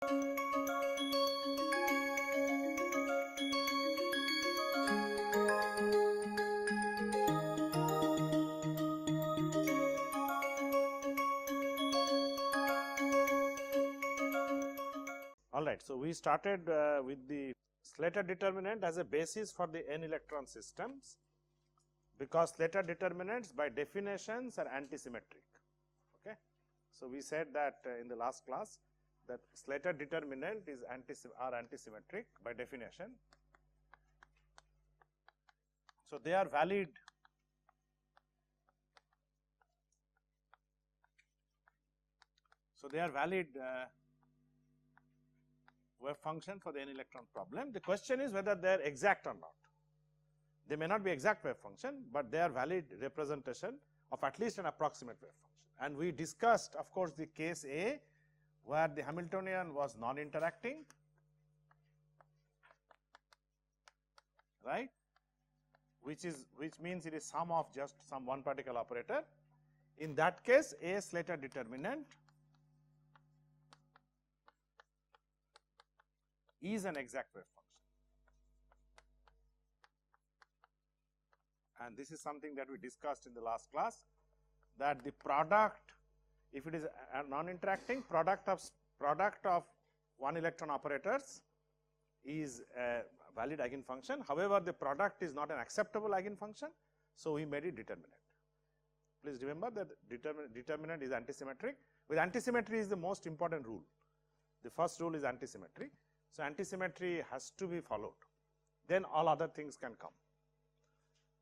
All right, so we started with the Slater determinant as a basis for the n electron systems, because Slater determinants by definitions are antisymmetric. Okay, so we said that in the last class that Slater determinant is antisymmetric by definition. So they are valid. So they are valid wave function for the n electron problem. The question is whether they are exact or not. They may not be exact wave function, but they are valid representation of at least an approximate wave function. And we discussed, of course, the case A where the Hamiltonian was non-interacting, right, which means it is sum of just some one particle operator. In that case, A Slater determinant is an exact wave function, and this is something that we discussed in the last class, that the product, if it is a non-interacting, product of one electron operators is a valid eigenfunction. However, the product is not an acceptable eigenfunction, so we made it determinant. Please remember that determinant is antisymmetric. With antisymmetry is the most important rule. The first rule is antisymmetry. So antisymmetry has to be followed, then all other things can come.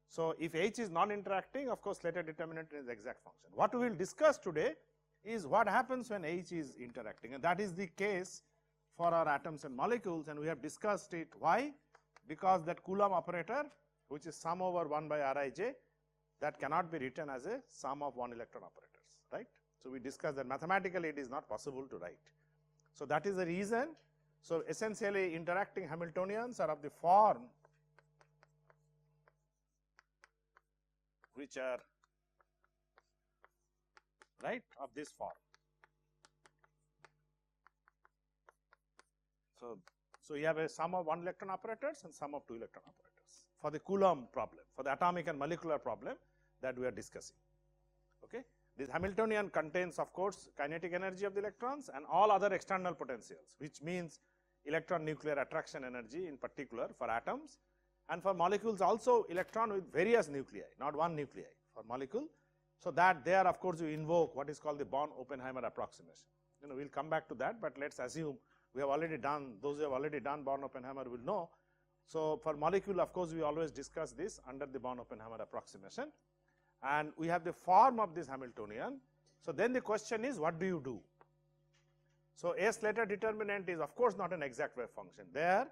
So if H is non-interacting, of course Slater determinant is exact function. What we will discuss today is what happens when H is interacting, and that is the case for our atoms and molecules, and we have discussed it. Why? Because that Coulomb operator, which is sum over 1 by Rij, that cannot be written as a sum of one electron operators, right. So we discussed that mathematically it is not possible to write. So that is the reason. So essentially interacting Hamiltonians are of the form which are, right, of this form. So you have a sum of one electron operators and sum of two electron operators for the Coulomb problem, for the atomic and molecular problem that we are discussing. Okay. This Hamiltonian contains, of course, kinetic energy of the electrons and all other external potentials, which means electron nuclear attraction energy in particular for atoms, and for molecules also electron with various nuclei, not one nuclei for molecule. So that there, of course, you invoke what is called the Born-Oppenheimer approximation. We will come back to that, but let us assume we have already done, those who have already done Born-Oppenheimer will know. So for molecule, of course, we always discuss this under the Born-Oppenheimer approximation, and we have the form of this Hamiltonian. So then the question is, what do you do? So A Slater determinant is of course not an exact wave function there,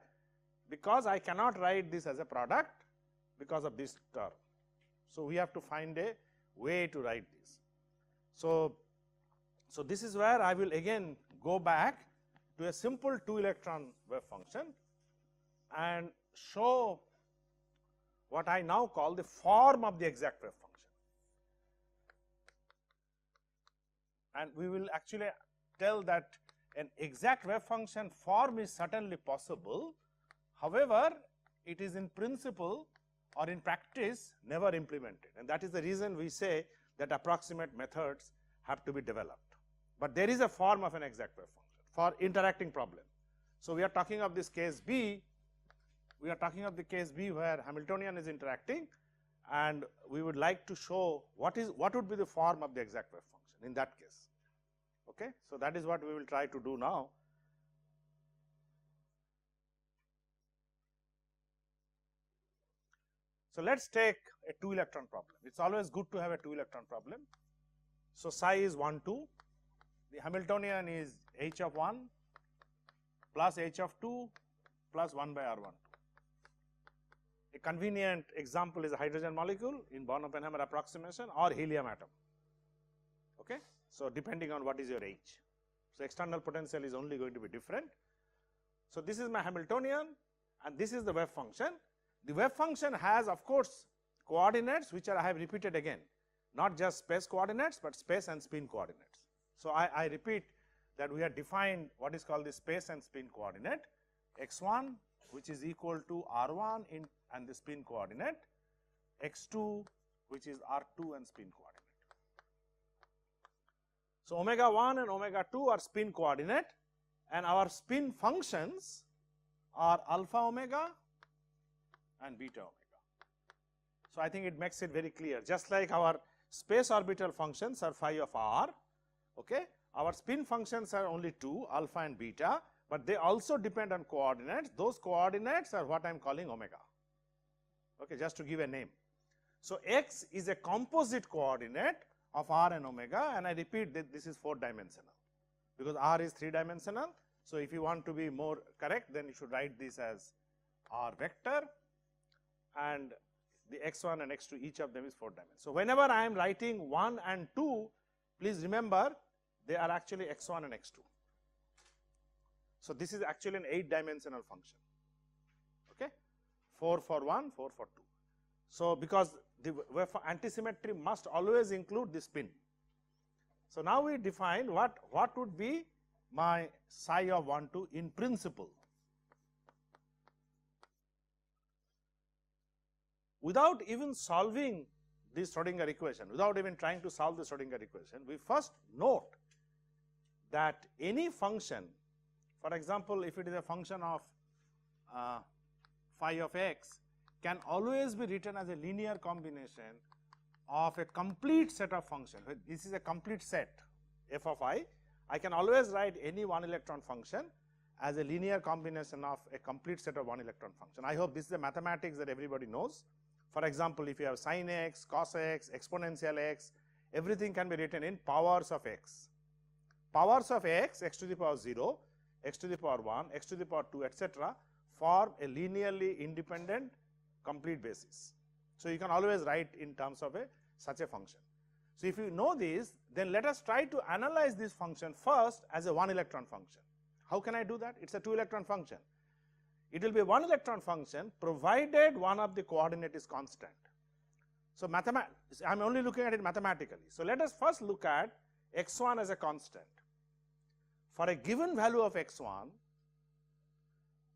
because I cannot write this as a product because of this term. So we have to find a way to write this. So this is where I will again go back to a simple 2 electron wave function and show what I now call the form of the exact wave function. And we will actually tell that an exact wave function form is certainly possible. However, it is in principle or in practice never implemented, and that is the reason we say that approximate methods have to be developed. But there is a form of an exact wave function for interacting problem. So we are talking of this case B, we are talking of the case B where Hamiltonian is interacting, and we would like to show what would be the form of the exact wave function in that case. Okay, so that is what we will try to do now. So let us take a 2 electron problem. It is always good to have a 2 electron problem. So psi is 1, 2. The Hamiltonian is H of 1 plus H of 2 plus 1 by R12. A convenient example is a hydrogen molecule in Born-Oppenheimer approximation or helium atom. Okay. So depending on what is your H. So external potential is only going to be different. So this is my Hamiltonian and this is the wave function. The wave function has of course coordinates which are I have repeated again, not just space coordinates but space and spin coordinates. So I repeat that we have defined what is called the space and spin coordinate, x1 which is equal to r1 and the spin coordinate, x2 which is r2 and spin coordinate. So, omega 1 and omega 2 are spin coordinate, and our spin functions are alpha omega and beta omega. So, I think it makes it very clear, just like our space orbital functions are phi of r, okay. Our spin functions are only two, alpha and beta, but they also depend on coordinates. Those coordinates are what I am calling omega, okay, just to give a name. So, x is a composite coordinate of r and omega, and I repeat that this is 4-dimensional because r is 3-dimensional. So, if you want to be more correct, then you should write this as r vector, and the x1 and x2, each of them is 4-dimensional. So, whenever I am writing 1 and 2, please remember they are actually x1 and x2. So, this is actually an 8-dimensional function, okay, 4 for 1, 4 for 2. So, because the waveform antisymmetry must always include the spin. So, now we define what would be my psi of 1, 2 in principle. Without even solving this Schrodinger equation, without even trying to solve the Schrodinger equation, we first note that any function, for example, if it is a function of phi of x, can always be written as a linear combination of a complete set of functions. This is a complete set f of I. I can always write any one electron function as a linear combination of a complete set of one electron function. I hope this is the mathematics that everybody knows. For example, if you have sin x, cos x, exponential x, everything can be written in powers of x. Powers of x, x to the power 0, x to the power 1, x to the power 2, etc. form a linearly independent complete basis. So, you can always write in terms of such a function. So, if you know this, then let us try to analyze this function first as a 1 electron function. How can I do that? It is a 2 electron function. It will be a 1 electron function provided one of the coordinate is constant. So, I am only looking at it mathematically. So, let us first look at x1 as a constant. For a given value of x1,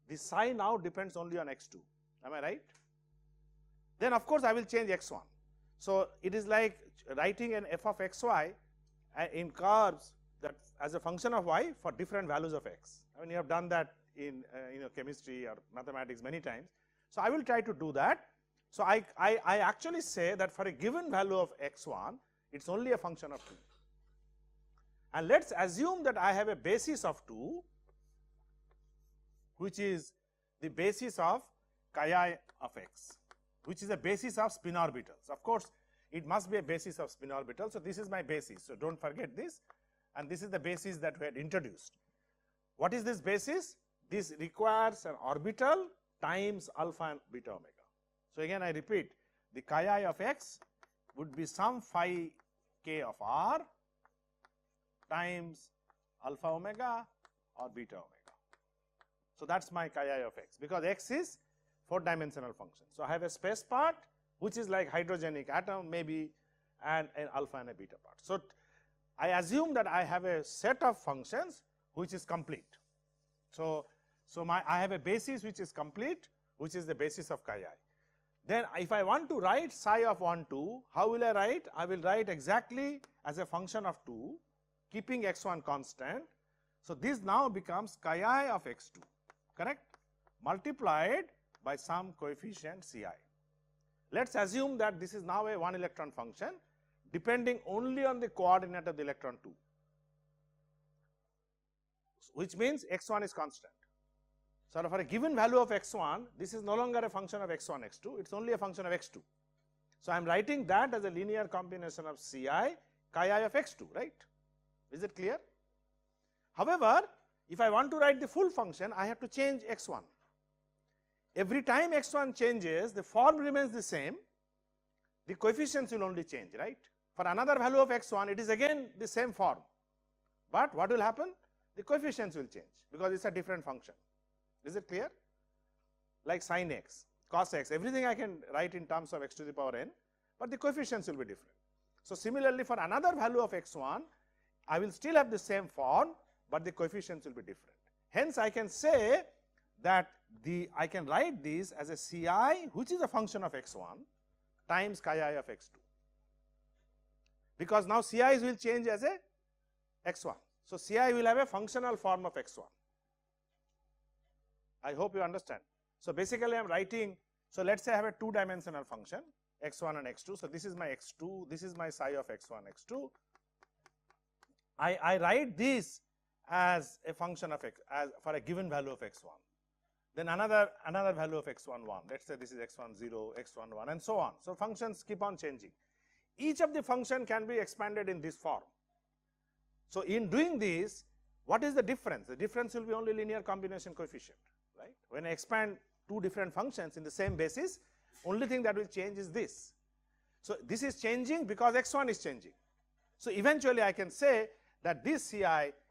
the psi now depends only on x2. Am I right? Then of course, I will change x1. So, it is like writing an f of xy in curves that as a function of y for different values of x. I mean, you have done that in chemistry or mathematics many times. So, I will try to do that. So, I actually say that for a given value of x1, it is only a function of 2. And let us assume that I have a basis of 2, which is the basis of chi of x, which is a basis of spin orbitals. Of course, it must be a basis of spin orbitals. So, this is my basis. So, do not forget this, and this is the basis that we had introduced. What is this basis? This requires an orbital times alpha and beta omega. So, again I repeat, the chi of x would be some phi k of r times alpha omega or beta omega. So, that is my chi of x, because x is 4-dimensional function. So, I have a space part which is like hydrogenic atom maybe, and an alpha and a beta part. So, I assume that I have a set of functions which is complete. So, I have a basis which is complete, which is the basis of chi I. Then if I want to write psi of 1, 2, how will I write? I will write exactly as a function of 2, keeping x1 constant. So, this now becomes chi I of x2, correct, multiplied by some coefficient Ci. Let us assume that this is now a 1 electron function depending only on the coordinate of the electron 2, which means x1 is constant. So, for a given value of x1, this is no longer a function of x1, x2, it is only a function of x2. So, I am writing that as a linear combination of Ci, chi I of x2, right? Is it clear? However, if I want to write the full function, I have to change x1. Every time x1 changes, the form remains the same, the coefficients will only change, right? For another value of x1, it is again the same form, but what will happen? The coefficients will change because it is a different function. Is it clear? Like sin x, cos x, everything I can write in terms of x to the power n, but the coefficients will be different. So, similarly for another value of x1, I will still have the same form, but the coefficients will be different. Hence, I can say that I can write this as a Ci, which is a function of x1 times chi I of x2, because now Ci's will change as a x1. So, Ci will have a functional form of x1. I hope you understand. So, basically I am writing, so let us say I have a two dimensional function x1 and x2. So, this is my x2, this is my psi of x1, x2. I write this as a function of x, as for a given value of x1. Then another value of x1, 1. Let us say this is x1, 0, x1, 1, and so on. So, functions keep on changing. Each of the function can be expanded in this form. So, in doing this, what is the difference? The difference will be only linear combination coefficient, right? When I expand two different functions in the same basis, only thing that will change is this. So, this is changing because x1 is changing. So, eventually I can say that this Ci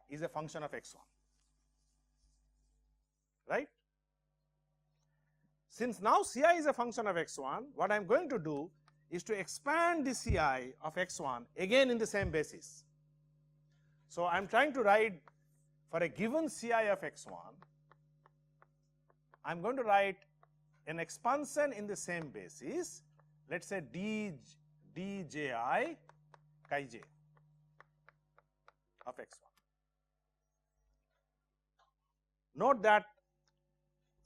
is a function of x1, right? Since now Ci is a function of x1, what I am going to do is to expand the Ci of x1 again in the same basis. So, I am trying to write for a given Ci of x1, I am going to write an expansion in the same basis, let us say dji chi j of x1. Note that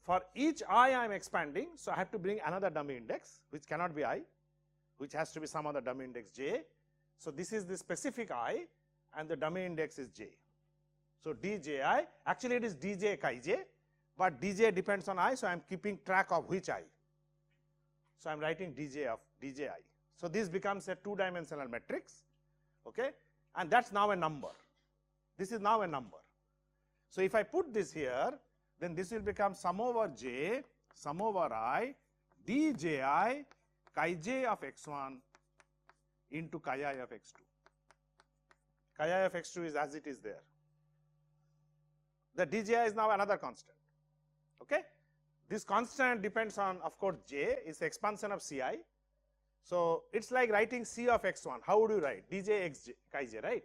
for each I am expanding, so I have to bring another dummy index, which cannot be I, which has to be some other dummy index j. So, this is the specific I and the dummy index is j. So, dji, actually it is dj chi j, but dj depends on I, so I am keeping track of which I. So, I am writing dj of dji. So, this becomes a two dimensional matrix, okay, and that is now a number. This is now a number. So, if I put this here, then this will become sum over j, sum over I, dji chi j of x1 into chi I of x2. Chi I of x2 is as it is there. The dji is now another constant. Okay. This constant depends on, of course, j is the expansion of Ci. So, it is like writing C of x1. How would you write? dj x j chi j, right?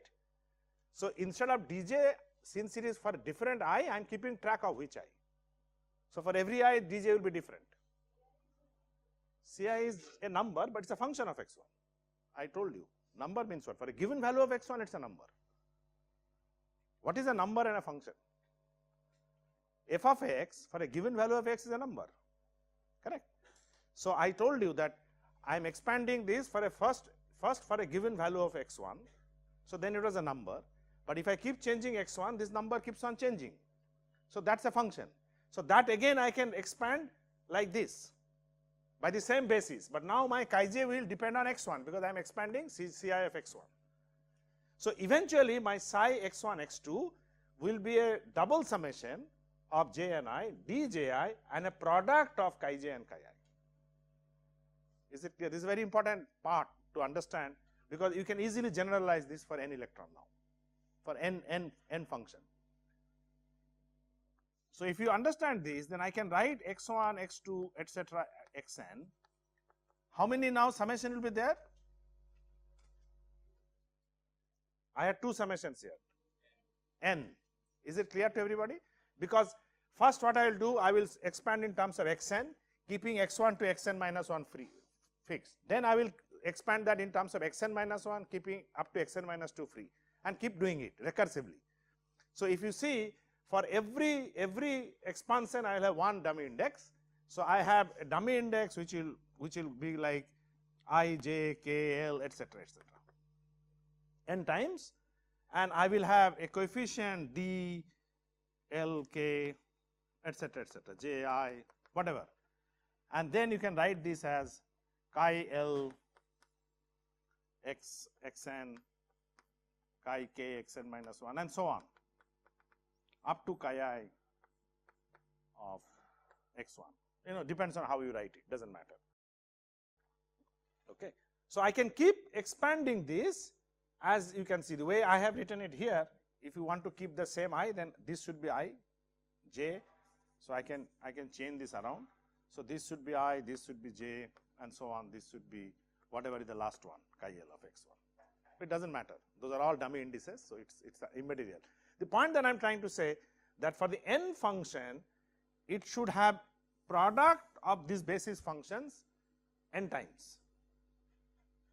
So, instead of dj, since it is for different I am keeping track of which I. So, for every I dj will be different. Ci is a number, but it is a function of x1. I told you, number means what? For a given value of x1, it is a number. What is a number and a function? F of x for a given value of x is a number, correct? So, I told you that I am expanding this for a first for a given value of x1. So, then it was a number, but if I keep changing x1, this number keeps on changing. So, that is a function. So, that again I can expand like this by the same basis, but now my chi j will depend on x1 because I am expanding Ci of x1. So, eventually my psi x1 x2 will be a double summation of j and I, dji and a product of chi j and chi I. Is it clear? This is a very important part to understand because you can easily generalize this for n electron now, for n function. So, if you understand this, then I can write x1, x2, etc. xn. How many now summation will be there? I had two summations here, n. Is it clear to everybody? Because first what I will do, I will expand in terms of xn, keeping x1 to xn minus 1 free fixed. Then I will expand that in terms of xn minus 1, keeping up to xn minus 2 free, and keep doing it recursively. So, if you see, for every expansion I will have one dummy index. So, I have a dummy index which will be like I, j, k, l, etc., n times, and I will have a coefficient d, l, k, etc., j, I, whatever, and then you can write this as chi l x xn, chi k xn minus 1, and so on up to chi I of x1. Depends on how you write it, does not matter. Okay. So, I can keep expanding this, as you can see the way I have written it here. If you want to keep the same I, then this should be I, j. So, I can change this around. So, this should be I, this should be j, and so on. This should be whatever is the last one, chi l of x1. It does not matter. Those are all dummy indices, so it's immaterial. The point that I am trying to say, that for the n function, it should have product of these basis functions n times.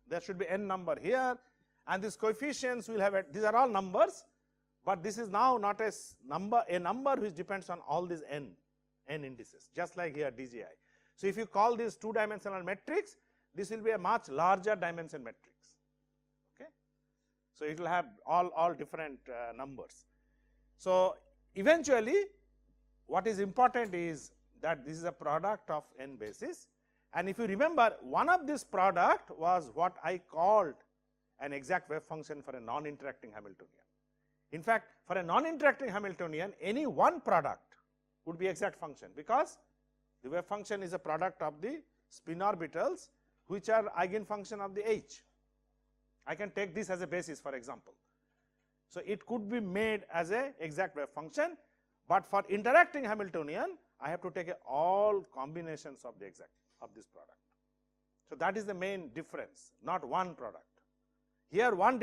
There should be n number here, and these coefficients will have these are all numbers, but this is now not a number which depends on all these n indices, just like here DGI. So if you call this two-dimensional matrix, this will be a much larger dimension matrix. Okay, so it will have all different numbers. So eventually, what is important is that this is a product of n basis, and if you remember, one of this product was what I called an exact wave function for a non-interacting Hamiltonian. In fact, for a non-interacting Hamiltonian, any one product would be exact function, because the wave function is a product of the spin orbitals which are eigenfunction of the H. I can take this as a basis, for example. So it could be made as a exact wave function, but for interacting Hamiltonian, I have to take all combinations of the exact of this product. So that is the main difference, not one product. Here one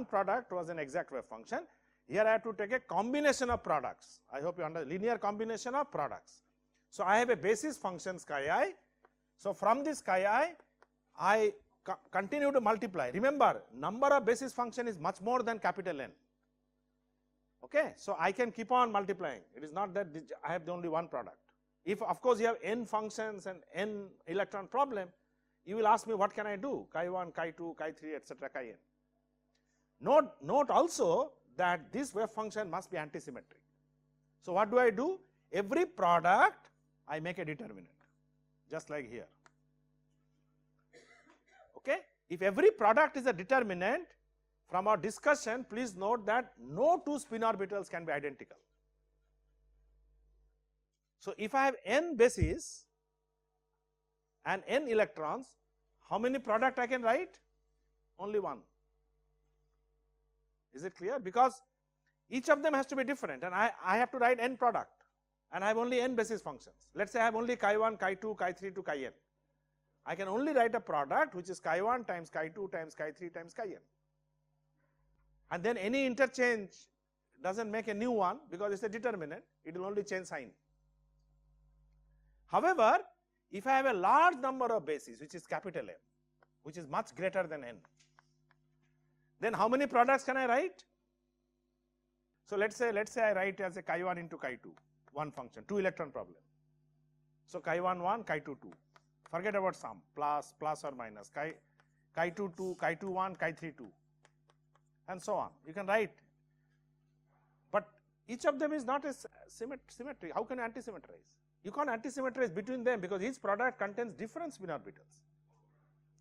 product was an exact wave function. Here I have to take a combination of products. I hope you understand, linear combination of products. So I have a basis function chi I. So from this chi I continue to multiply. Remember, number of basis function is much more than capital N. Okay, so I can keep on multiplying. It is not that I have only one product. If of course you have n functions and n electron problem, you will ask me what can I do? Chi 1, chi 2, chi 3, etc. chi n. Note also that this wave function must be antisymmetric. So what do I do? Every product I make a determinant, just like here. Okay, if every product is a determinant, from our discussion, please note that no two spin orbitals can be identical. So if I have n bases and n electrons, how many product I can write? Only one. Is it clear? Because each of them has to be different, and I have to write n product, and I have only n basis functions. Let us say I have only chi 1, chi 2, chi 3 to chi n. I can only write a product which is chi 1 times chi 2 times chi 3 times chi n. And then any interchange does not make a new one, because it is a determinant, it will only change sign. However, if I have a large number of bases, which is capital M, which is much greater than n, then how many products can I write? So let us say I write as a chi 1 into chi 2, one function, 2 electron problem. So chi 1 1, chi 2 2. Forget about sum, plus or minus, chi 2 2, chi 2 1, chi 3 2, and so on. You can write, but each of them is not a symmetry. How can you antisymmetrize? You can't antisymmetrize between them, because each product contains different spin orbitals.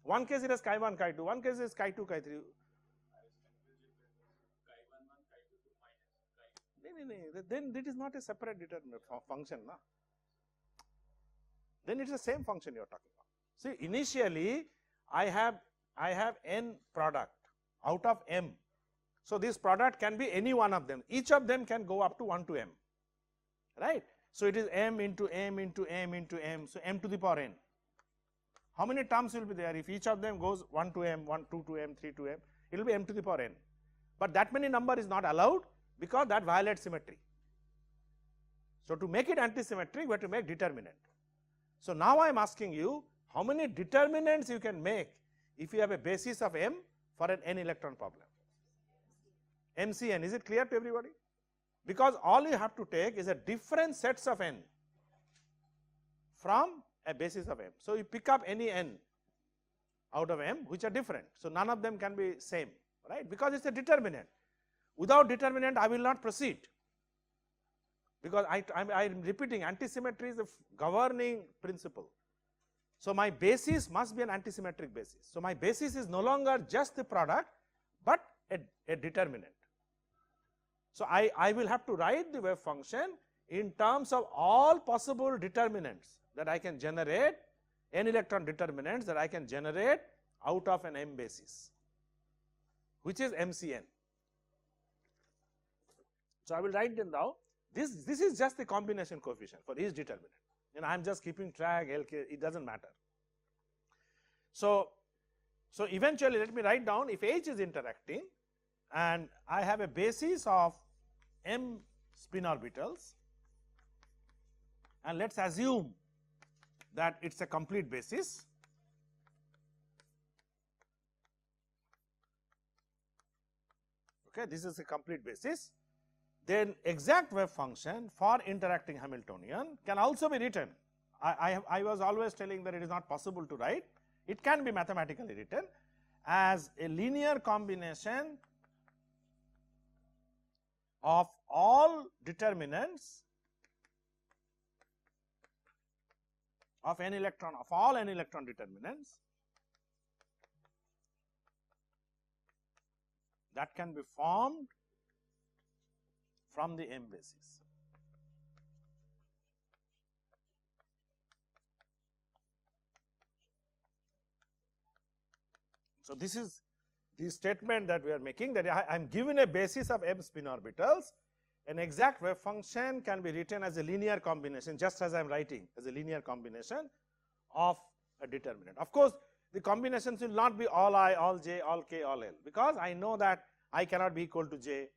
One case it has chi 1, chi 2, one case is chi 2, chi 3. Then it is not a separate determinant function. Na? Then it is the same function you are talking about. See, initially I have n product out of m. So this product can be any one of them. Each of them can go up to 1 to m, right? So it is m into m into m into m. So m to the power n. How many terms will be there? If each of them goes 1 to m, 1, 2 to m, 3 to m, it will be m to the power n. But that many number is not allowed, because that violates symmetry. So to make it antisymmetric, we have to make determinant. So now I am asking you, how many determinants you can make if you have a basis of m for an n electron problem? MCN, is it clear to everybody? Because all you have to take is a different sets of n from a basis of m. So you pick up any n out of m which are different. So none of them can be same, right? Because it is a determinant. Without determinant, I will not proceed, because I am repeating, antisymmetry is the governing principle. So my basis must be an antisymmetric basis. So my basis is no longer just the product, but a determinant. So I will have to write the wave function in terms of all possible determinants that I can generate, n electron determinants that I can generate out of an m basis, which is MCN. So I will write them down. This is just the combination coefficient for each determinant, and I am just keeping track, LK, it does not matter. So eventually let me write down, if H is interacting and I have a basis of m spin orbitals, and let us assume that it is a complete basis. Okay, this is a complete basis. Then exact wave function for interacting Hamiltonian can also be written. I was always telling that it is not possible to write. It can be mathematically written as a linear combination of all determinants of n electron, of all n electron determinants that can be formed from the m basis. So, this is the statement that we are making, that I am given a basis of m spin orbitals. An exact wave function can be written as a linear combination, just as I am writing, as a linear combination of a determinant. Of course, the combinations will not be all I, all j, all k, all l, because I know that I cannot be equal to j.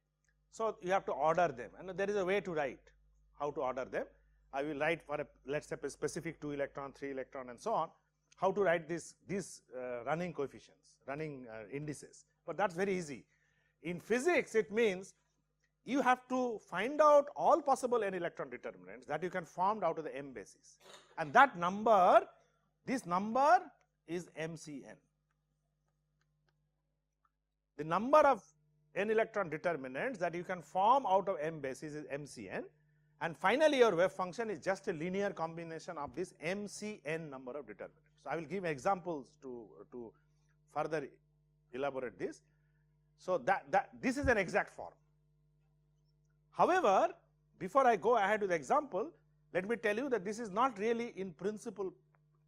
So, you have to order them, and there is a way to write how to order them. I will write for a, let us say, a specific 2 electron, 3 electron and so on, how to write these running coefficients, running indices, but that is very easy. In physics, it means you have to find out all possible n electron determinants that you can form out of the m basis, and that number, this number is MCN. The number of n electron determinants that you can form out of m basis is MCN, and finally your wave function is just a linear combination of this MCN number of determinants. So, I will give examples to further elaborate this. So, this is an exact form. However, before I go ahead with the example, let me tell you that this is not really in principle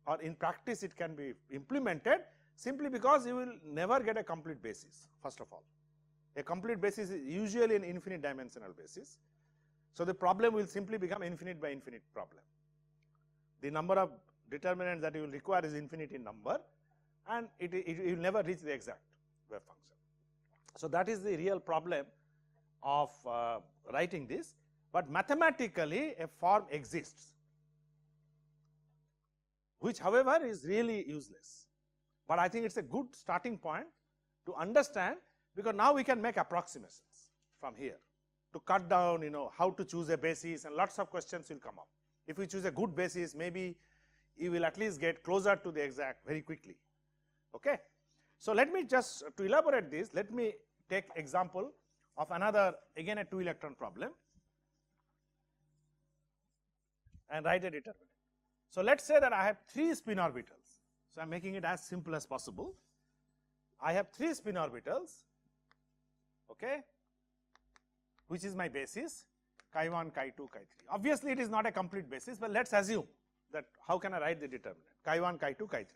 or in practice it can be implemented, simply because you will never get a complete basis. First of all, a complete basis is usually an infinite dimensional basis. So, the problem will simply become infinite by infinite problem. The number of determinants that you will require is infinite in number, and it will never reach the exact wave function. So, that is the real problem of writing this, but mathematically a form exists, which however is really useless, but I think it is a good starting point to understand, because now we can make approximations from here to cut down, how to choose a basis, and lots of questions will come up. If we choose a good basis, maybe you will at least get closer to the exact very quickly. Okay. So, let me just, to elaborate this, let me take example of another, again a 2 electron problem, and write a determinant. So, let us say that I have 3 spin orbitals. So, I am making it as simple as possible. I have 3 spin orbitals, okay, which is my basis, chi1, chi2, chi3. Obviously, it is not a complete basis, but let us assume that how can I write the determinant, chi1, chi2, chi3.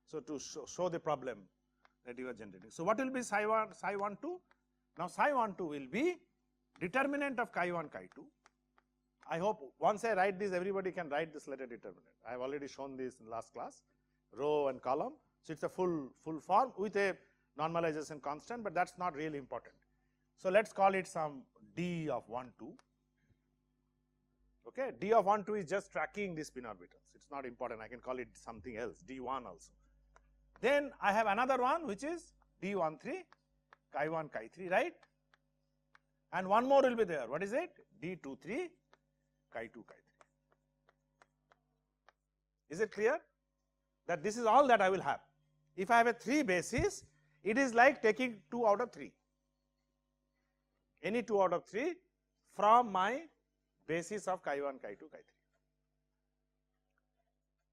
So, to show the problem that you are generating. So, what will be psi1, psi1, 2? Now, psi1, 2 will be determinant of chi1, chi2. I hope once I write this, everybody can write this letter determinant. I have already shown this in last class, row and column. So, it is a full form with a normalization constant, but that is not really important. So, let us call it some d of 1, 2. Okay. D of 1, 2 is just tracking the spin orbitals. It is not important. I can call it something else, d1 also. Then I have another one which is d13, chi1, chi3, right? And one more will be there. What is it? d23, chi2, chi3. Is it clear that this is all that I will have? If I have a 3 basis, it is like taking 2 out of 3. Any 2 out of 3 from my basis of chi1, chi2, chi3.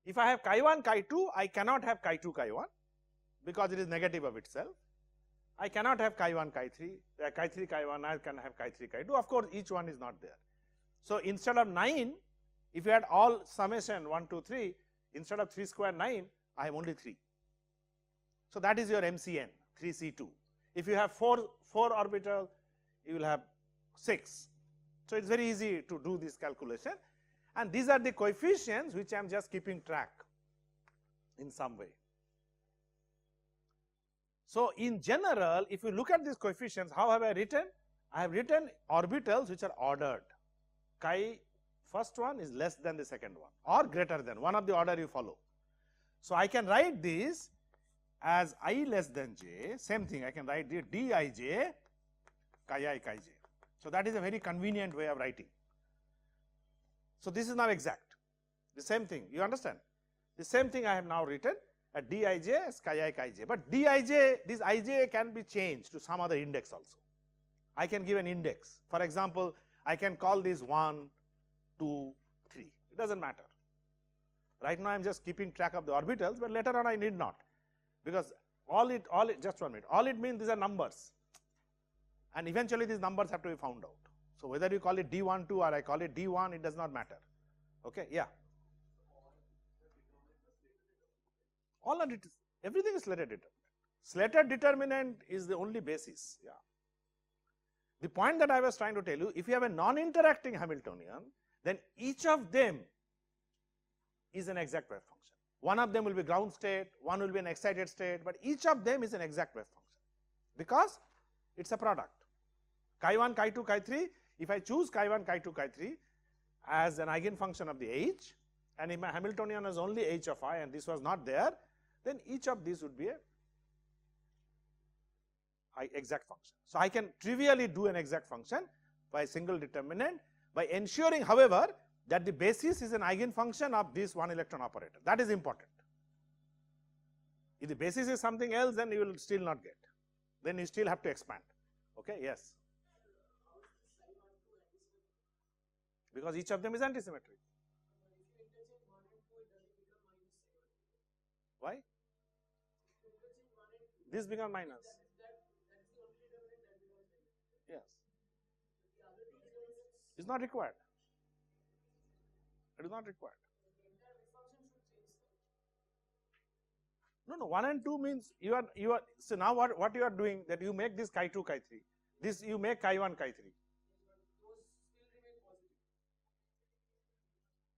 If I have chi1, chi2, I cannot have chi2, chi1 because it is negative of itself. I cannot have chi1, chi3, chi3, chi1, I can have chi3, chi2. Of course, each one is not there. So, instead of 9, if you had all summation 1, 2, 3, instead of 3 square 9, I have only 3. So, that is your MCN, 3C2. If you have 4 orbital, you will have 6. So, it is very easy to do this calculation, and these are the coefficients which I am just keeping track in some way. So, in general, if you look at these coefficients, how have I written? I have written orbitals which are ordered. Chi first one is less than the second one or greater than, one of the order you follow. So, I can write this as I less than j, same thing I can write the dij chi I chi j. So, that is a very convenient way of writing. So, this is now exact, the same thing, you understand? The same thing I have now written at dij as chi I chi j, but dij, this ij can be changed to some other index also. I can give an index. For example, I can call this 1, 2, 3, it does not matter. Right now I am just keeping track of the orbitals, but later on I need not, because all it just 1 minute, all it means these are numbers, and eventually these numbers have to be found out. So, whether you call it D12 or I call it D1, it does not matter. Okay, yeah. All of it, everything is slated determinant. Slated determinant is the only basis. Yeah. The point that I was trying to tell you, if you have a non-interacting Hamiltonian, then each of them is an exact wave function. One of them will be ground state, one will be an excited state, but each of them is an exact wave function, because it is a product. Chi 1, chi 2, chi 3, if I choose chi 1, chi 2, chi 3 as an eigenfunction of the H, and if my Hamiltonian is only H of I and this was not there, then each of these would be a exact function. So, I can trivially do an exact function by single determinant by ensuring, however, that the basis is an eigenfunction of this one electron operator. That is important. If the basis is something else, then you will still not get, then you still have to expand. Okay, yes. Because each of them is antisymmetric. Why? This becomes minus. Yes. It's not required. It is not required. No, 1 and 2 means you are, so now what you are doing, that you make this chi 2, chi 3. This you make chi 1, chi 3.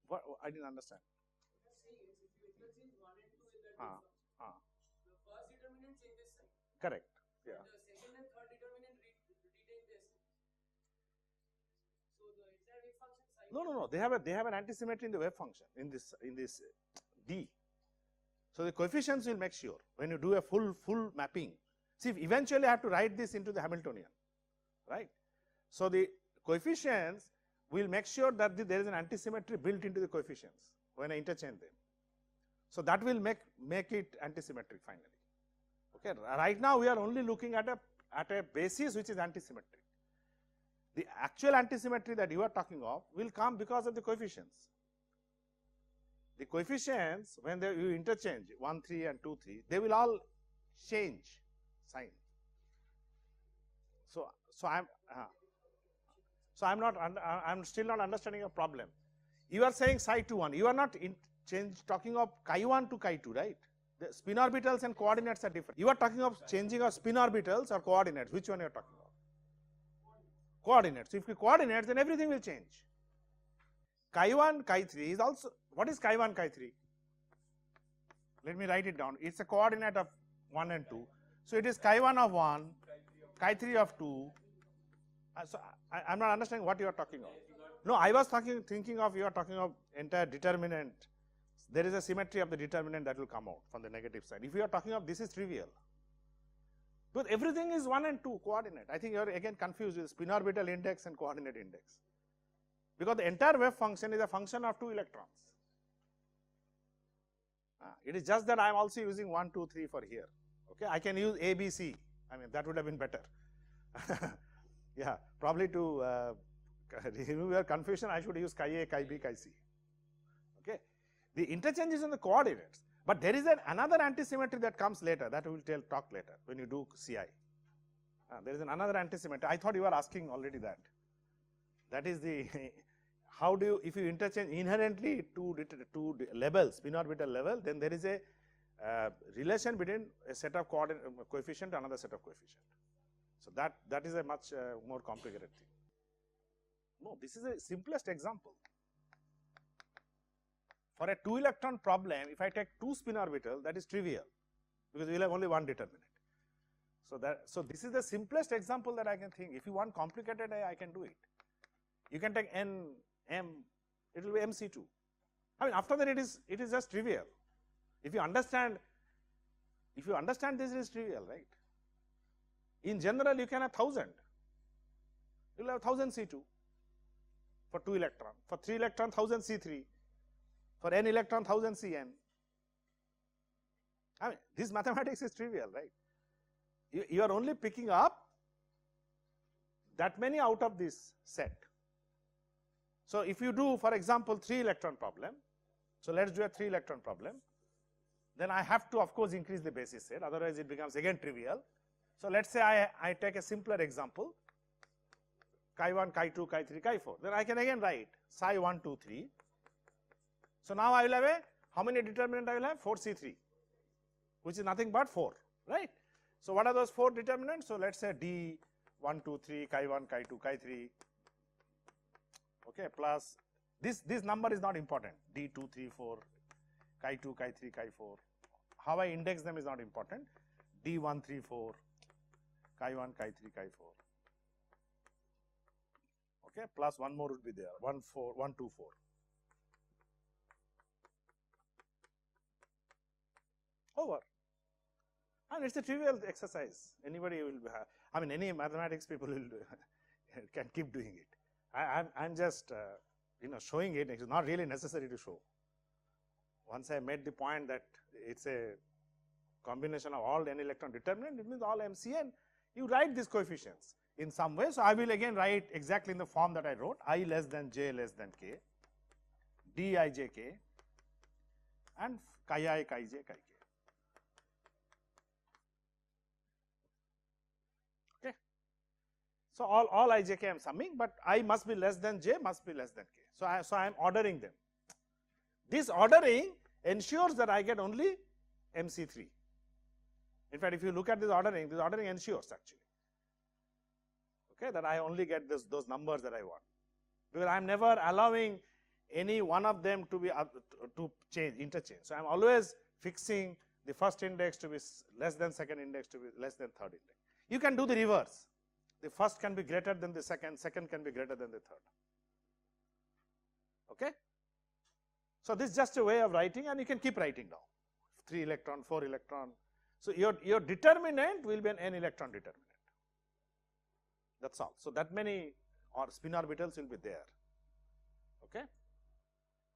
What, I didn't understand. Correct. Yeah. No. They have an antisymmetry in the wave function in this D. So, the coefficients will make sure when you do a full mapping. See, eventually I have to write this into the Hamiltonian, right? So, the coefficients will make sure that there is an antisymmetry built into the coefficients when I interchange them. So, that will make it antisymmetric finally. Okay. Right now we are only looking at a basis which is antisymmetric. The actual antisymmetry that you are talking of will come because of the coefficients. The coefficients, when you interchange 1, 3 and 2, 3, they will all change sign. So I'm still not understanding your problem. You are saying psi 2, 1. You are not talking of chi 1 to chi 2, right? The spin orbitals and coordinates are different. You are talking of changing of spin orbitals or coordinates. Which one you are talking of? Coordinates. If you coordinates, then everything will change. Chi 1, chi 3 is also, what is chi 1, chi 3? Let me write it down. It's a coordinate of 1 and 2. So, it is chi 1 of 1, chi 3 of 2. So, I'm not understanding what you are talking of. No, I was thinking of, you are talking of entire determinant. There is a symmetry of the determinant that will come out from the negative side. If you are talking of this is trivial. Because everything is 1 and 2 coordinate. I think you are again confused with spin orbital index and coordinate index. Because the entire wave function is a function of 2 electrons. It is just that I am also using 1, 2, 3 for here. Okay, I can use A, B, C. I mean, that would have been better. Yeah, probably to remove your confusion, I should use chi A, chi B, chi C. Okay, the interchange is on the coordinates, but there is another antisymmetry that comes later, that we will talk later when you do CI. There is another antisymmetry. I thought you were asking already that. That is the how do you, if you interchange inherently two levels, spin orbital level, then there is a relation between a set of coefficient and another set of coefficient. So that is a much more complicated thing. No, this is a simplest example. For a 2 electron problem, if I take 2 spin orbitals, that is trivial because we will have only one determinant. So this is the simplest example that I can think. If you want complicated, I can do it. You can take n, m, it will be mc2. I mean, after that it is just trivial. If you understand this, it is trivial, right? In general, you can have 1000. You will have 1000 C2 for 2 electron. For 3 electron, 1000 C3. For n electron, 1000 Cn. I mean, this mathematics is trivial, right? You are only picking up that many out of this set. So if you do, for example, 3 electron problem, so let's do a 3 electron problem, then I have to, of course, increase the basis set, otherwise it becomes again trivial. So let's say I take a simpler example, chi1, chi2, chi3, chi4. Then I can again write psi 1, 2, 3. So now I will have how many determinant I will have? 4C3, which is nothing but 4, right? So what are those 4 determinants? So let's say D 1, 2, 3, chi1, chi2, chi3. Okay, plus this number is not important. D 2, 3, 4, chi2, chi3, chi4. How I index them is not important. D 1, 3, 4, chi1, chi3, chi4. Okay, plus one more would be there. 1, 4, 1, 2, 4. Over. And it's a trivial exercise. Anybody will have, I mean, any mathematics people will do, can keep doing it. I'm just showing it. It's not really necessary to show. Once I made the point that it's a combination of all n electron determinant, it means all MCN. You write these coefficients in some way. So I will again write exactly in the form that I wrote: I less than j less than k, d I j k, and chi I chi j chi k. Okay. So all I j k I am summing, but I must be less than j, must be less than k. So I am ordering them. This ordering ensures that I get only MC3. In fact, if you look at this ordering ensures actually, okay, that I only get those numbers that I want, because I am never allowing any one of them to be to change, interchange. So I am always fixing the first index to be less than second index to be less than third index. You can do the reverse. The first can be greater than the second, second can be greater than the third. Okay. So this is just a way of writing, and you can keep writing down 3 electron, 4 electron. So your determinant will be an n electron determinant. That's all. So that many spin orbitals will be there. Okay.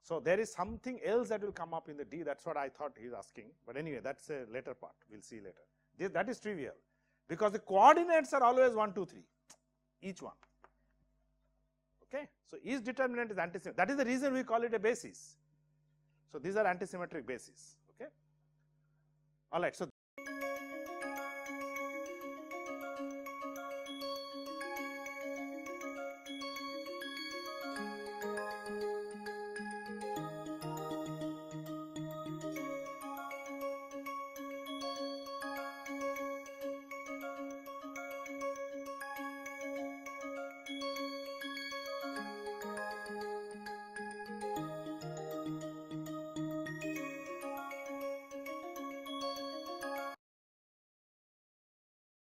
So there is something else that will come up in the D. That's what I thought he is asking. But anyway, that's a later part. We'll see later. That is trivial, because the coordinates are always 1, 2, 3, each one. Okay. So each determinant is antisymmetric. That is the reason we call it a basis. So these are antisymmetric bases. Okay. All right. So